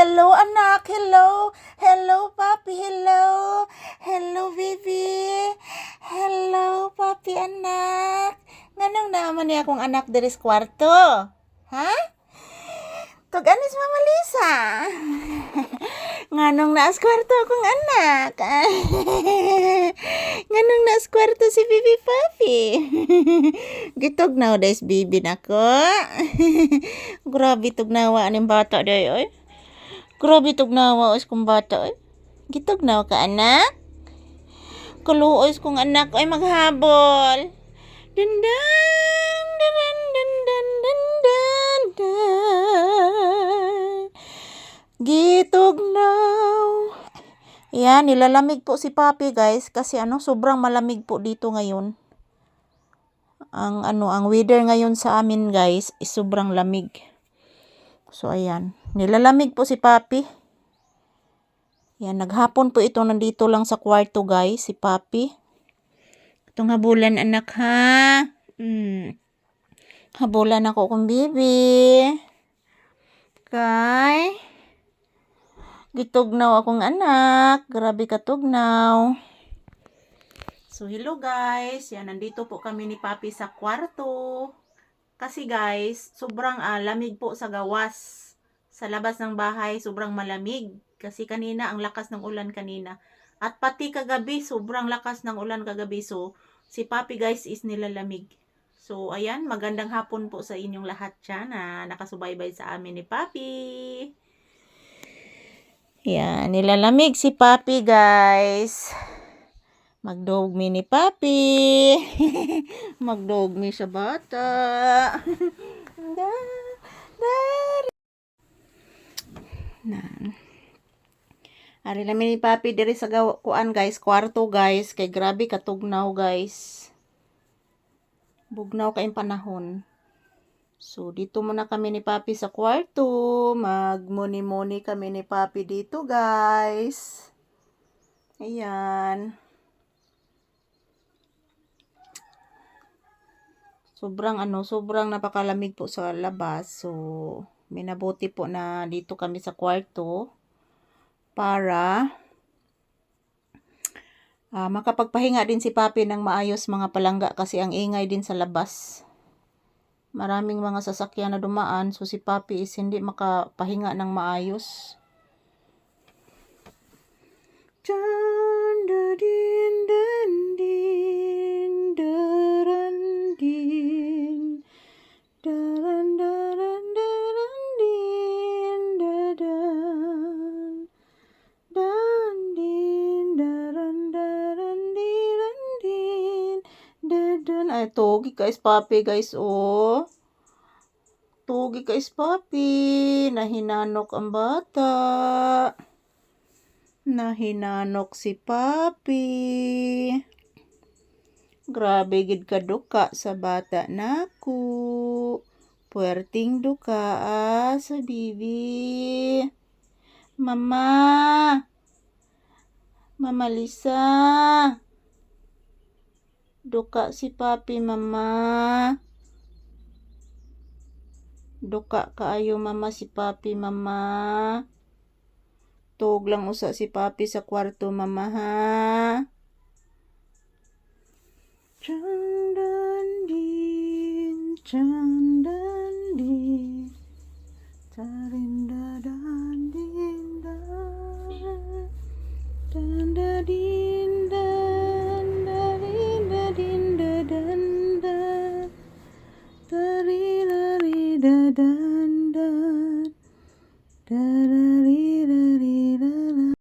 Hello, anak. Hello. Hello, papi. Hello. Hello, baby. Hello, papi, anak. Nganong naman niya akong anak deres kwarto? Ha? Tug-anis Mama Lisa. Nganong naas kwarto akong anak? Nganong naas kwarto si Bibi Papi? Gitugnaw des bibi nako. Grabe tugnawa aning bata day oy. Grabe tugnawa os kong bata oy. Gitugnaw ka anak? Kaluoy kong anak ay maghabol. Dandan, dandan, dandan, dandan, dandan. Gitugnaw. Yan, nilalamig po si Papi guys kasi sobrang malamig po dito ngayon. Ang weather ngayon sa amin guys is sobrang lamig. So ayan, nilalamig po si Papi. Yan, naghapon po ito nandito lang sa kwarto guys, si Papi. Itong habulan anak ha. Habulan ako kung bibi. Kay gitugnaw akong anak. Grabe katugnaw. So hello guys. Yan, nandito po kami ni Papi sa kwarto. Kasi guys, sobrang lamig po sa gawas. Sa labas ng bahay, sobrang malamig. Kasi kanina, ang lakas ng ulan kanina. At pati kagabi, sobrang lakas ng ulan kagabi. So, si Papi guys is nilalamig. So, ayan, magandang hapon po sa inyong lahat dyan na nakasubaybay sa amin ni Papi. Yan, nilalamig si Papi guys. Magdogmi ni Papi. Magdogmi sa bata. Ari namin ni Papi diri sa kuan guys, kwarto guys, kay grabe katugnaw guys. Bugnaw kayong panahon. So dito muna kami ni Papi sa kwarto, magmuni-muni kami ni Papi dito guys. Ayan. Sobrang napakalamig po sa labas. So minabuti po na dito kami sa kwarto para makapagpahinga din si Papi ng maayos mga palangga kasi ang ingay din sa labas. Maraming mga sasakyan na dumaan so si Papi is hindi makapahinga ng maayos. Ay, togi guys, Papi guys, oh. Togi guys, Papi. Nahinanok ang bata. Nahinanok si Papi. Grabe gid ka duka sa bata naku. Puwerting duka sa bibi. Mama. Mama Lisa. Duka si Papi, mama. Duka kaayo mama si Papi, mama. Tug lang usa si Papi sa kwarto, mama ha. Chandandin, chandandin, tarindadandin, dandadin, dandadin,